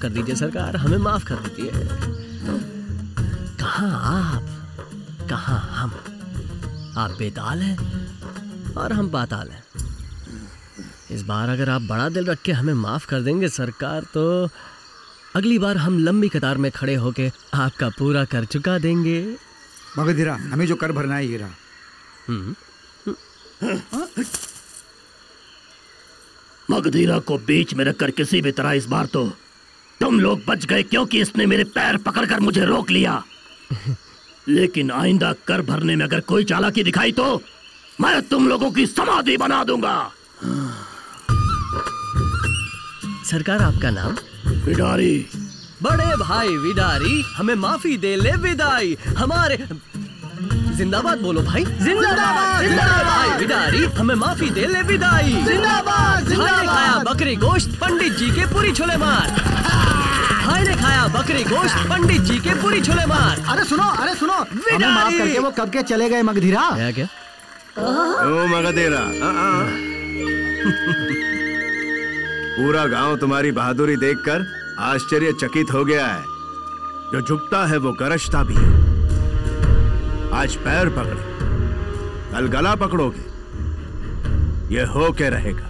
कर दीजिए सरकार, हमें माफ कर दीजिए। कहाँ आप, कहाँ हम? आप बेताल हैं और हम पाताल हैं। इस बार अगर आप बड़ा दिल रख के हमें माफ कर देंगे सरकार, तो अगली बार हम लंबी कतार में खड़े होके आपका पूरा कर चुका देंगे। मगधीरा, हमें जो कर भरना है ये रहा। मगधीरा को बीच में रखकर किसी भी तरह इस बार तो तुम लोग बच गए, क्योंकि इसने मेरे पैर पकड़कर मुझे रोक लिया। लेकिन आइंदा कर भरने में अगर कोई चालाकी दिखाई तो मैं तुम लोगों की समाधि बना दूंगा। सरकार, आपका नाम? विडारी। बड़े भाई विडारी, हमें माफी दे ले विदाई। हमारे जिंदाबाद बोलो भाई, जिंदाबाद। जिंदाबाद भाई विडारी, हमें माफी दे ले विदाई। जिंदाबाद। भाई ने खाया बकरी गोश्त, पंडित जी के पूरी छोले मार। भाई ने खाया बकरी गोश्त, पंडित जी के पूरी छोले मार। अरे सुनो, हमें माफ करके वो कब के चले गए मगधीरा। क्या? ओ मगधीरा, पूरा गांव तुम्हारी बहादुरी देखकर आश्चर्यचकित हो गया है। जो झुकता है वो गरजता भी है। आज पैर पकड़े, कल गला पकड़ोगे, ये हो के रहेगा,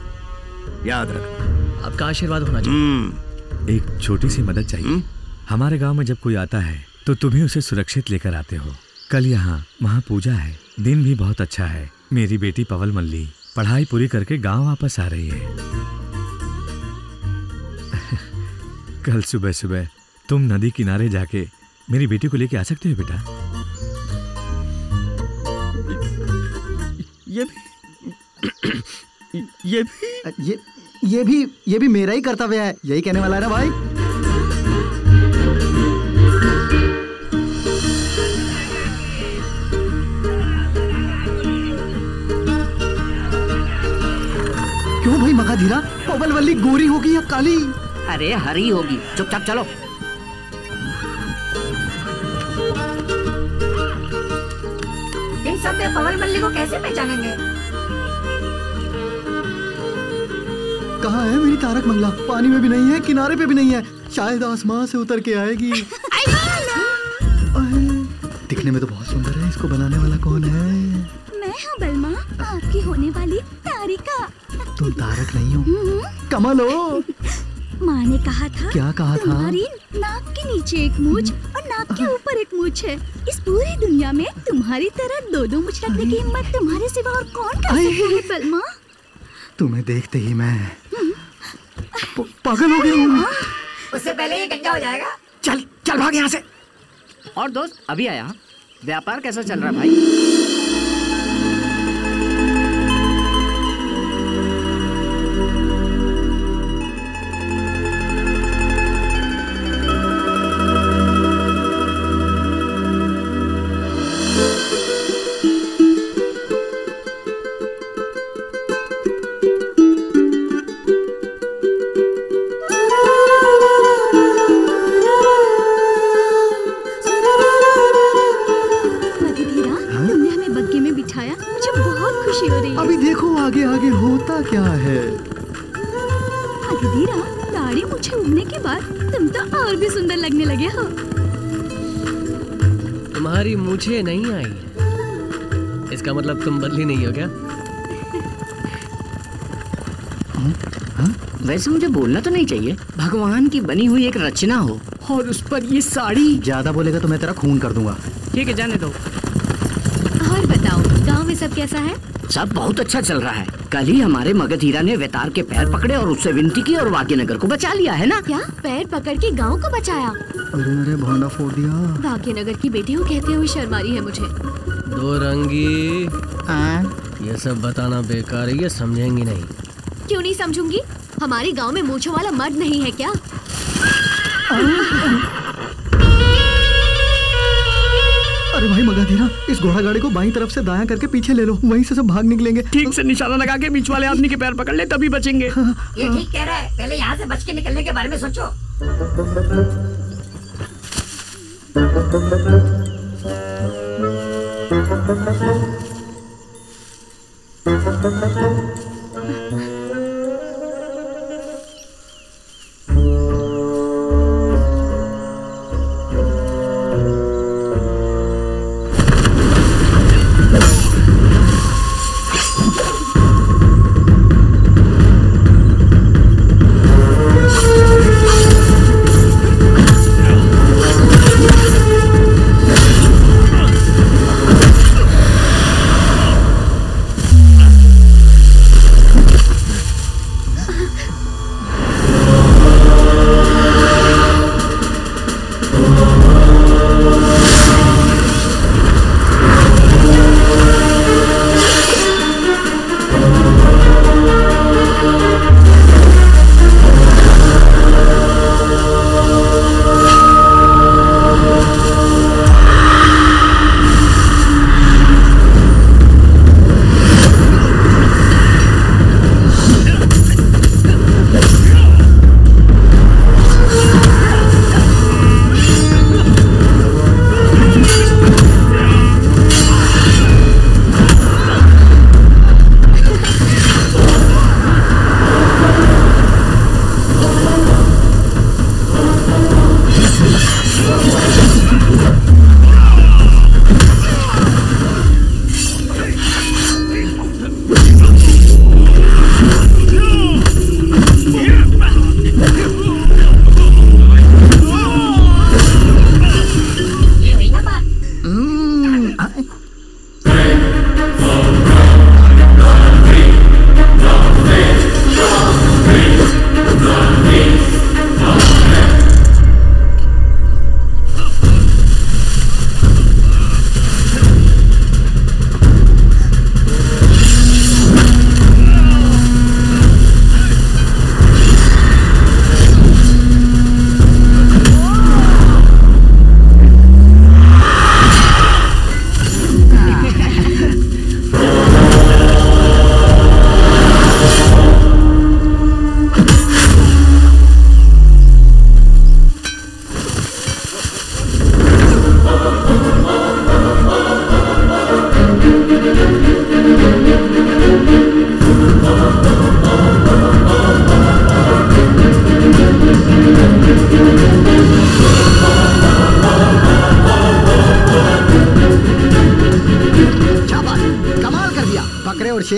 याद रखना। आपका आशीर्वाद होना चाहिए। एक छोटी सी मदद चाहिए। हमारे गांव में जब कोई आता है तो तुम्हें उसे सुरक्षित लेकर आते हो। कल यहाँ महापूजा है, दिन भी बहुत अच्छा है। मेरी बेटी पवल मल्ली पढ़ाई पूरी करके गांव वापस आ रही है। कल सुबह सुबह तुम नदी किनारे जाके मेरी बेटी को लेके आ सकते हो बेटा। ये भी मेरा ही कर्तव्य है, यही कहने वाला है ना भाई। क्यों भाई मगधीरा, पवल वल्ली गोरी होगी या काली? अरे हरी होगी, चुपचाप चलो। इन सब में पवल वल्ली को कैसे पहचानेंगे? कहाँ है मेरी तारक मंगला? पानी में भी नहीं है, किनारे पे भी नहीं है, शायद आसमान से उतर के आएगी। दिखने में तो बहुत सुंदर है, इसको बनाने वाला कौन है? मैं हूँ बलमा, आपकी होने वाली तारिका। तुम तारक नहीं हो, कमल हो। माँ ने कहा था, क्या कहा था? तुम्हारी नाक के नीचे एक मूंछ और नाक के ऊपर एक मूंछ है। इस पूरी दुनिया में तुम्हारी तरह दो मूंछ रखने की हिम्मत तुम्हारे सिवा और कौन कर सकता है बलमा? तुम्हें देखते ही मैं पागल हो गया हूँ। उससे पहले ये गंजा हो जाएगा। चल भाग यहाँ से। और दोस्त अभी आया, व्यापार कैसा चल रहा है भाई? क्या है? मगधीरा, दाढ़ी मूंछें उगने के बाद तुम तो और भी सुंदर लगने लगे हो। तुम्हारी मूंछें नहीं आई है, इसका मतलब तुम बदली नहीं हो क्या? वैसे मुझे बोलना तो नहीं चाहिए, भगवान की बनी हुई एक रचना हो और उस पर ये साड़ी। ज्यादा बोलेगा तो मैं तेरा खून कर दूंगा। ठीक है, जाने दो। और बताओ, गांव में सब कैसा है? सब बहुत अच्छा चल रहा है। कल ही हमारे मगधीरा ने वेतार के पैर पकड़े और उससे विनती की और भाग्यनगर को बचा लिया है ना। क्या पैर पकड़ के गांव को बचाया? अरे भांडा फोड़ दिया। भाग्यनगर की बेटी हो कहते हुए शर्म आ रही है मुझे। दो रंगी, ये सब बताना बेकार है, ये समझेंगी नहीं। क्यों नहीं समझूंगी? हमारे गांव में मूंछों वाला मर्द नहीं है क्या? अरे भाई मगधीरा, इस घोड़ा गाड़ी को बाईं तरफ से दायां करके पीछे ले लो, वहीं से सब भाग निकलेंगे। ठीक से निशाना लगा के बीच वाले आदमी के पैर पकड़ ले, तभी बचेंगे। ये ठीक कह रहा है, पहले यहाँ से बच के निकलने के बारे में सोचो।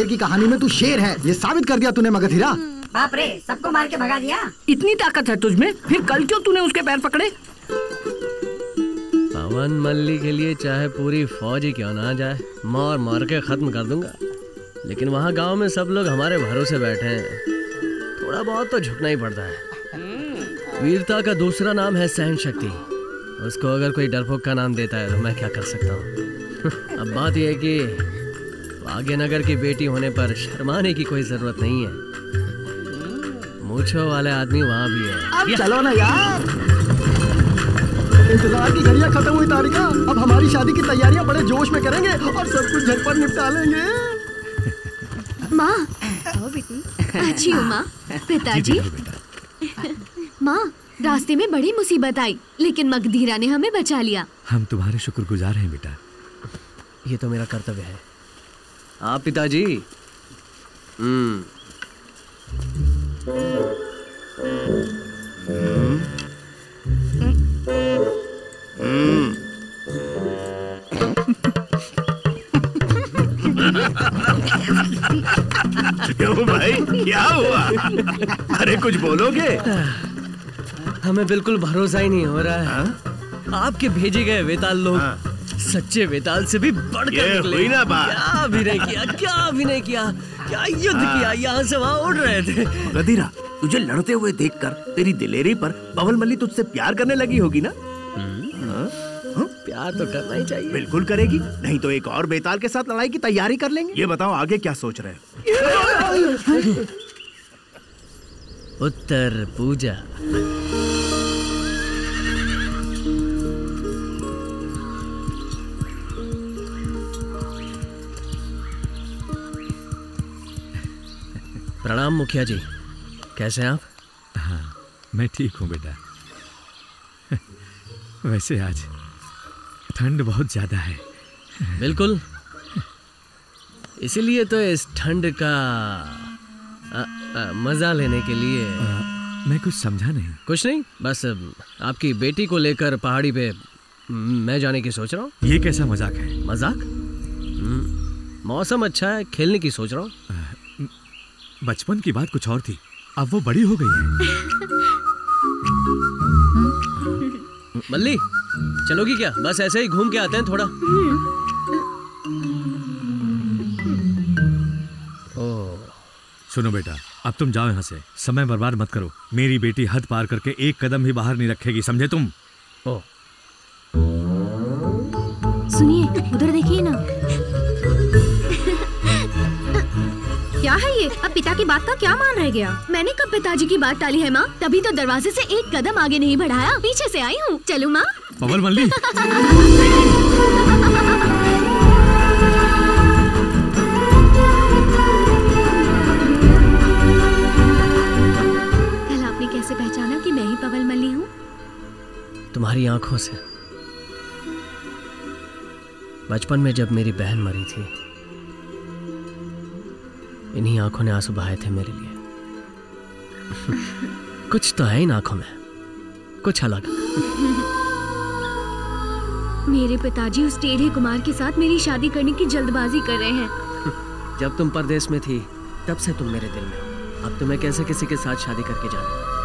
की कहानी में तू शेर है, ये साबित कर दिया तूने मगधीरा। बाप रे, सबको मार के भगा दिया। इतनी ताकत है तुझमें, फिर कल क्यों तूने उसके पैर पकड़े? पवन मल्ली के लिए चाहे पूरी फौज ही क्यों ना जाए, मार मार के खत्म कर दूंगा। लेकिन वहाँ गांव में सब लोग हमारे भरोसे बैठे हैं, थोड़ा बहुत तो झुकना ही पड़ता है। वीरता का दूसरा नाम है सहन शक्ति। उसको अगर कोई डरपोक का नाम देता है तो मैं क्या कर सकता हूँ। अब बात यह है कि भाग्यनगर की बेटी होने पर शर्माने की कोई जरूरत नहीं है। मूंछों वाले आदमी वहाँ भी है। अब चलो ना यार, इंतजार की घड़ियां खत्म हुई तारिका। अब हमारी शादी की तैयारियां बड़े जोश में करेंगे और सब कुछ झटपट निपटा लेंगे। माँ, अच्छी हो माँ। पिताजी, माँ, रास्ते में बड़ी मुसीबत आई, लेकिन मगधीरा ने हमें बचा लिया। हम तुम्हारे शुक्रगुजार हैं बेटा। ये तो मेरा कर्तव्य है। आप पिताजी। क्यों भाई, क्या हुआ? अरे कुछ बोलोगे? हमें बिल्कुल भरोसा ही नहीं हो रहा है। आपके भेजे गए वेताल लोग सच्चे वेताल से भी बढ़कर निकले। हुई ना बात। क्या अभिनय किया, क्या अभिनय किया, क्या युद्ध किया, यहाँ से वहाँ उड़ रहे थे। गधीरा, तुझे लड़ते हुए देखकर तेरी दिलेरी पर पवन मल्ली तुझसे प्यार करने लगी होगी ना? प्यार तो करना ही चाहिए। बिल्कुल करेगी, नहीं तो एक और बेताल के साथ लड़ाई की तैयारी कर लेंगे। ये बताओ आगे क्या सोच रहे हो? उत्तर पूजा। प्रणाम मुखिया जी, कैसे हैं आप? हाँ, मैं ठीक हूँ बेटा। वैसे आज ठंड बहुत ज्यादा है। बिल्कुल, इसीलिए तो इस ठंड का मजा लेने के लिए। मैं कुछ समझा नहीं। कुछ नहीं, बस आपकी बेटी को लेकर पहाड़ी पे मैं जाने की सोच रहा हूँ। ये कैसा मजाक है? मजाक? मौसम अच्छा है, खेलने की सोच रहा हूँ। बचपन की बात कुछ और थी, अब वो बड़ी हो गई है। मल्ली, चलोगी क्या? बस ऐसे ही घूम के आते हैं थोड़ा। सुनो बेटा, अब तुम जाओ यहाँ से, समय बर्बाद मत करो। मेरी बेटी हद पार करके एक कदम भी बाहर नहीं रखेगी, समझे तुम? सुनिए, उधर देखिए ना। क्या है ये? अब पिता की बात का क्या मान रह गया? मैंने कब पिताजी की बात टाली है माँ? तभी तो दरवाजे से एक कदम आगे नहीं बढ़ाया, पीछे से आई हूँ। चलूँ माँ? पवन मल्ली। कल आपने कैसे पहचाना कि मैं ही पवन मल्ली हूँ? तुम्हारी आंखों से। बचपन में जब मेरी बहन मरी थी, इन्हीं आंखों ने आंसू बहाए थे मेरे लिए। कुछ तो है इन आंखों में, कुछ अलग। मेरे पिताजी उस टेढ़े कुमार के साथ मेरी शादी करने की जल्दबाजी कर रहे हैं। जब तुम परदेश में थी, तब से तुम मेरे दिल में हो। अब तुम्हें कैसे किसी के साथ शादी करके जाना?